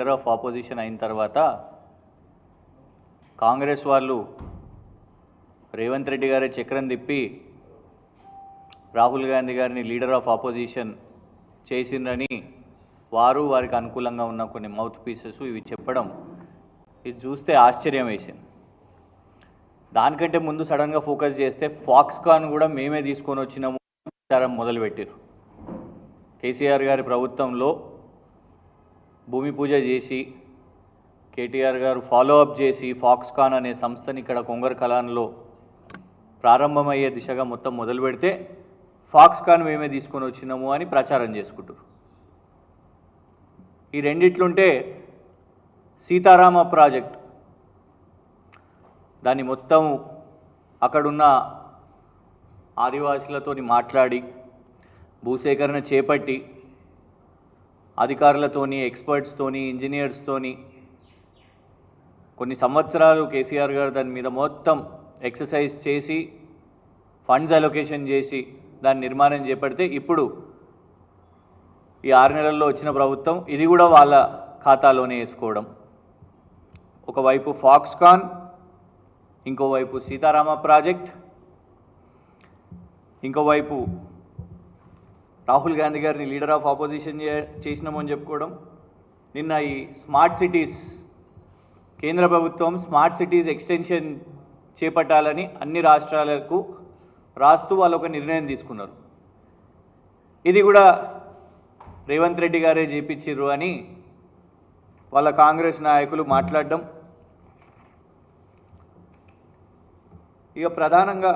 Leader of opposition అయిన తర్వాత కాంగ్రెస్ వాళ్ళు రేవంత్ రెడ్డి గారి చక్రం తిప్పి రాహుల్ గాంధీ గారిని లీడర్ ఆఫ్ ఆపోజిషన్ చేసిందని వారికి అనుకూలంగా ఉన్న కొన్ని మౌత్ పీసెస్ ఇవి చెప్పడం ఇది చూస్తే ఆశ్చర్యం వేసింది. దానికంటే ముందు సడన్గా ఫోకస్ చేస్తే ఫాక్స్కాన్ కూడా మేమే తీసుకొని వచ్చినాము ప్రచారం మొదలుపెట్టారు. కేసీఆర్ గారి ప్రభుత్వంలో భూమి పూజ చేసి కేటీఆర్ గారు ఫాలోఅప్ చేసి ఫాక్స్కాన్ అనే సంస్థని ఇక్కడ కొంగర్ కలాన్లో ప్రారంభమయ్యే దిశగా మొత్తం మొదలు పెడితే ఫాక్స్కాన్ మేమే తీసుకొని వచ్చినాము అని ప్రచారం చేసుకుంటారు. ఈ రెండిట్లుంటే సీతారామ ప్రాజెక్ట్ దాన్ని మొత్తం అక్కడున్న ఆదివాసులతో మాట్లాడి భూసేకరణ చేపట్టి అధికారులతోని ఎక్స్పర్ట్స్తోని ఇంజనీర్స్తోని కొన్ని సంవత్సరాలు కేసీఆర్ గారు దాని మీద మొత్తం ఎక్సర్సైజ్ చేసి ఫండ్స్ అలొకేషన్ చేసి దాని నిర్మాణం చేపడితే ఇప్పుడు ఈ 6 నెలల్లో వచ్చిన ప్రభుత్వం ఇది కూడా వాళ్ళ ఖాతాలోనే వేసుకోవడం. ఒకవైపు ఫాక్స్కాన్, ఇంకోవైపు సీతారామ ప్రాజెక్ట్, ఇంకోవైపు రాహుల్ గాంధీ గారిని లీడర్ ఆఫ్ ఆపోజిషన్ చేసినామని చెప్పుకోవడం. నిన్న ఈ స్మార్ట్ సిటీస్ కేంద్ర ప్రభుత్వం స్మార్ట్ సిటీస్ ఎక్స్టెన్షన్ చేపట్టాలని అన్ని రాష్ట్రాలకు రాస్తూ వాళ్ళు ఒక నిర్ణయం తీసుకున్నారు. ఇది కూడా రేవంత్ రెడ్డి గారే చేపించారు అని వాళ్ళ కాంగ్రెస్ నాయకులు మాట్లాడడం. ఇక ప్రధానంగా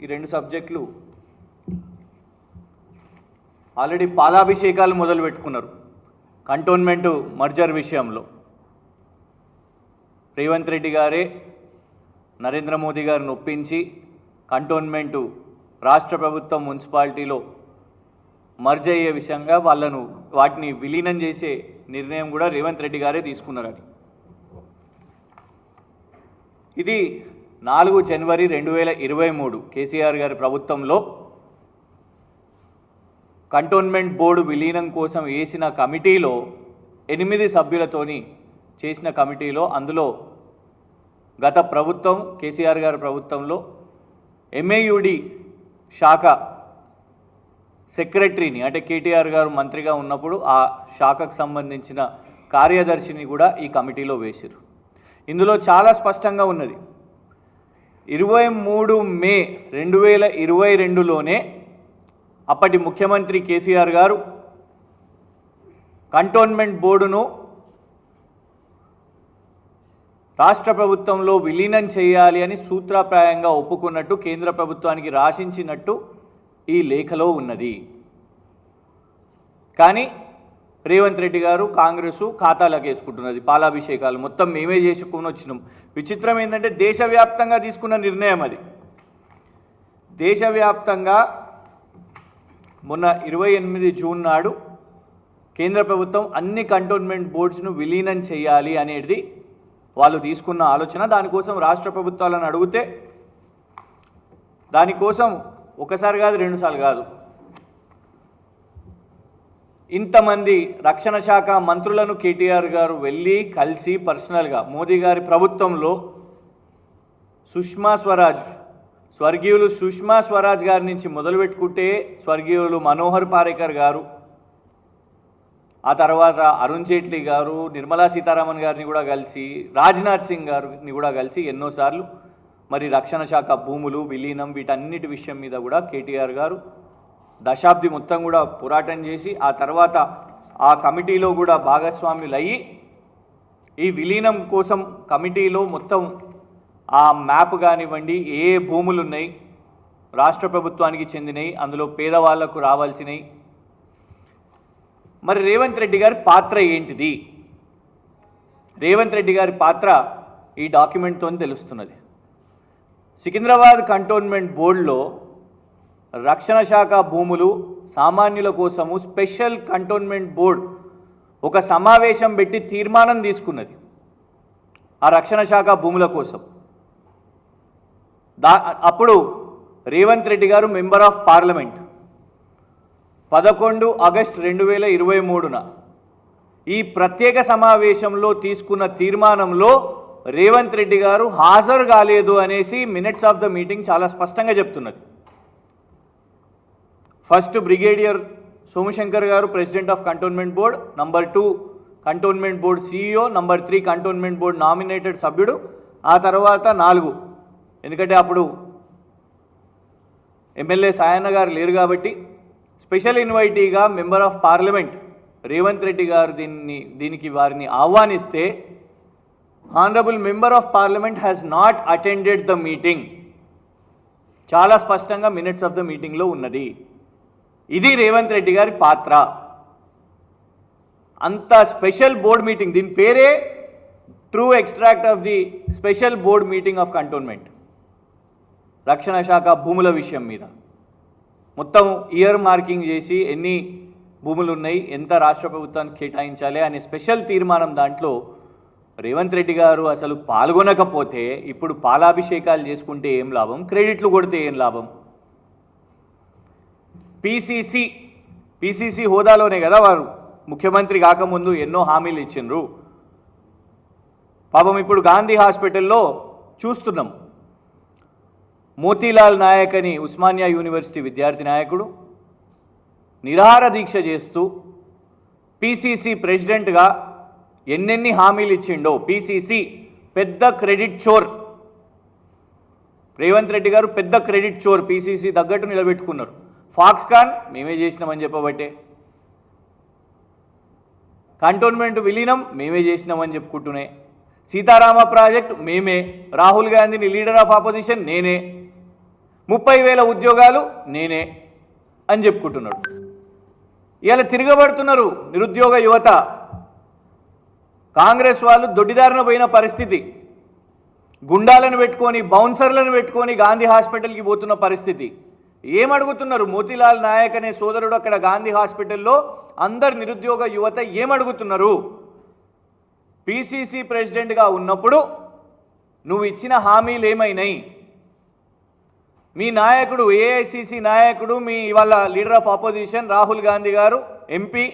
ఈ 2 సబ్జెక్టులు ఆల్రెడీ పాలాభిషేకాలు మొదలు పెట్టుకున్నారు. కంటోన్మెంట్ మర్జర్ విషయంలో రేవంత్ రెడ్డి గారే నరేంద్ర మోదీ గారిని ఒప్పించి కంటోన్మెంటు రాష్ట్ర ప్రభుత్వం మున్సిపాలిటీలో మర్జ్ అయ్యే విషయంగా వాటిని విలీనం చేసే నిర్ణయం కూడా రేవంత్ రెడ్డి గారే తీసుకున్నారని. ఇది 4 జనవరి 2023 కేసీఆర్ గారి ప్రభుత్వంలో కంటోన్మెంట్ బోర్డు విలీనం కోసం వేసిన కమిటీలో 8 సభ్యులతోని చేసిన కమిటీలో అందులో గత ప్రభుత్వం కేసీఆర్ గారి ప్రభుత్వంలో MAUD శాఖ సెక్రటరీని అంటే కేటీఆర్ గారు మంత్రిగా ఉన్నప్పుడు ఆ శాఖకు సంబంధించిన కార్యదర్శిని కూడా ఈ కమిటీలో వేశారు. ఇందులో చాలా స్పష్టంగా ఉన్నది 23 మే 2022లోనే అప్పటి ముఖ్యమంత్రి కేసీఆర్ గారు కంటోన్మెంట్ బోర్డును రాష్ట్ర ప్రభుత్వంలో విలీనం చేయాలి అని సూత్రప్రాయంగా ఒప్పుకున్నట్టు కేంద్ర ప్రభుత్వానికి రాసించినట్టు ఈ లేఖలో ఉన్నది. కానీ రేవంత్ రెడ్డి గారు కాంగ్రెసు ఖాతాలకు వేసుకుంటున్నది. పాలాభిషేకాలు మొత్తం మేమే చేసుకుని వచ్చినాం. విచిత్రం ఏంటంటే దేశవ్యాప్తంగా తీసుకున్న నిర్ణయం అది. దేశవ్యాప్తంగా మొన్న 28 జూన్ నాడు కేంద్ర ప్రభుత్వం అన్ని కంటోన్మెంట్ బోర్డ్స్ను విలీనం చేయాలి అనేది వాళ్ళు తీసుకున్న ఆలోచన. దానికోసం రాష్ట్ర ప్రభుత్వాలను అడిగితే దానికోసం ఒకసారి కాదు 2 సార్లు కాదు ఇంతమంది రక్షణ శాఖ మంత్రులను కేటీఆర్ గారు వెళ్ళి కలిసి పర్సనల్గా మోదీ గారి ప్రభుత్వంలో సుష్మా స్వరాజ్ స్వర్గీయులు సుష్మా స్వరాజ్ గారి నుంచి మొదలుపెట్టుకుంటే స్వర్గీయులు మనోహర్ పారేకర్ గారు, ఆ తర్వాత అరుణ్ జైట్లీ గారు, నిర్మలా సీతారామన్ గారిని కూడా కలిసి, రాజ్నాథ్ సింగ్ గారిని కూడా కలిసి ఎన్నోసార్లు మరి రక్షణ శాఖ భూములు విలీనం వీటన్నిటి విషయం మీద కూడా కేటీఆర్ గారు దశాబ్ది మొత్తం కూడా పోరాటం చేసి ఆ తర్వాత ఆ కమిటీలో కూడా భాగస్వాములు అయ్యి ఈ విలీనం కోసం కమిటీలో మొత్తం ఆ మ్యాప్ కానివ్వండి, ఏ భూములు ఉన్నాయి రాష్ట్ర ప్రభుత్వానికి చెందినవి, అందులో పేదవాళ్లకు రావాల్సినవి, మరి రేవంత్ రెడ్డి గారి పాత్ర ఏంటిది? రేవంత్ రెడ్డి గారి పాత్ర ఈ డాక్యుమెంట్తో తెలుస్తున్నది. సికింద్రాబాద్ కంటోన్మెంట్ బోర్డులో రక్షణ శాఖ భూములు సామాన్యుల కోసము స్పెషల్ కంటోన్మెంట్ బోర్డు ఒక సమావేశం పెట్టి తీర్మానం తీసుకున్నది ఆ రక్షణ శాఖ భూముల కోసం. అప్పుడు రేవంత్ రెడ్డి గారు మెంబర్ ఆఫ్ పార్లమెంట్ 11 ఆగస్టు 2023న ఈ ప్రత్యేక సమావేశంలో తీసుకున్న తీర్మానంలో రేవంత్ రెడ్డి గారు హాజరు కాలేదు అనేసి మినిట్స్ ఆఫ్ ద మీటింగ్ చాలా స్పష్టంగా చెప్తున్నది. ఫస్ట్ బ్రిగేడియర్ సోమశంకర్ గారు president of cantonment board, number 2 cantonment board CEO, number 3 cantonment board nominated సభ్యుడు, ఆ తర్వాత 4 ఎందుకంటే అప్పుడు ఎమ్మెల్యే సాయన్న గారు లేరు కాబట్టి స్పెషల్ ఇన్వైటీగా member of parliament Revanth Reddy garu దీనికి వారిని ఆహ్వానిస్తే honourable member of parliament has not attended the meeting, చాలా స్పష్టంగా మినిట్స్ ఆఫ్ ద మీటింగ్లో ఉన్నది. ఇది రేవంత్ రెడ్డి గారి పాత్ర. అంత స్పెషల్ బోర్డ్ మీటింగ్, దీని పేరే true extract of the special board meeting of cantonment, రక్షణ శాఖ భూముల విషయం మీద మొత్తం ఇయర్ మార్కింగ్ చేసి ఎన్ని భూములు ఉన్నాయి, ఎంత రాష్ట్ర ప్రభుత్వానికి కేటాయించాలి అనే స్పెషల్ తీర్మానం దాంట్లో రేవంత్ రెడ్డి గారు అసలు పాల్గొనకపోతే ఇప్పుడు పాలాభిషేకాలు చేసుకుంటే ఏం లాభం, క్రెడిట్లు కొడితే ఏం లాభం? పిసిసి హోదాలోనే కదా వారు ముఖ్యమంత్రి కాకముందు ఎన్నో హామీలు ఇచ్చిండ్రు. పాపం ఇప్పుడు గాంధీ హాస్పిటల్లో చూస్తున్నాం, మోతీలాల్ నాయక్ అని ఉస్మానియా యూనివర్సిటీ విద్యార్థి నాయకుడు నిరాహార దీక్ష చేస్తూ పిసిసి ప్రెసిడెంట్గా ఎన్నెన్ని హామీలు ఇచ్చిండో. పిసిసి పెద్ద క్రెడిట్ చోర్, రేవంత్ రెడ్డి గారు పెద్ద క్రెడిట్ చోర్, పిసిసి తగ్గట్టు నిలబెట్టుకున్నారు. ఫాక్స్కాన్ మేమే చేసినామని చెప్పబట్టే, కంటోన్మెంట్ విలీనం మేమే చేసినామని చెప్పుకుంటూనే, సీతారామ ప్రాజెక్ట్ మేమే, రాహుల్ గాంధీని లీడర్ ఆఫ్ ఆపోజిషన్ నేనే, 30,000 ఉద్యోగాలు నేనే అని చెప్పుకుంటున్నాడు. ఇలా తిరగబడుతున్నారు నిరుద్యోగ యువత. కాంగ్రెస్ వాళ్ళు దొడ్డిదారిన పోయిన పరిస్థితి, గుండాలను పెట్టుకొని బౌన్సర్లను పెట్టుకొని గాంధీ హాస్పిటల్కి పోతున్న పరిస్థితి. ఏమడుగుతున్నారు? మోతీలాల్ నాయక్ అనే సోదరుడు అక్కడ గాంధీ హాస్పిటల్లో అందరు నిరుద్యోగ యువత ఏమడుగుతున్నారు? పిసిసి ప్రెసిడెంట్గా ఉన్నప్పుడు నువ్వు ఇచ్చిన హామీలు ఏమైనాయి? మీ నాయకుడు ఏఐసిసి నాయకుడు, మీ ఇవాళ leader of opposition Rahul Gandhi గారు ఎంపీ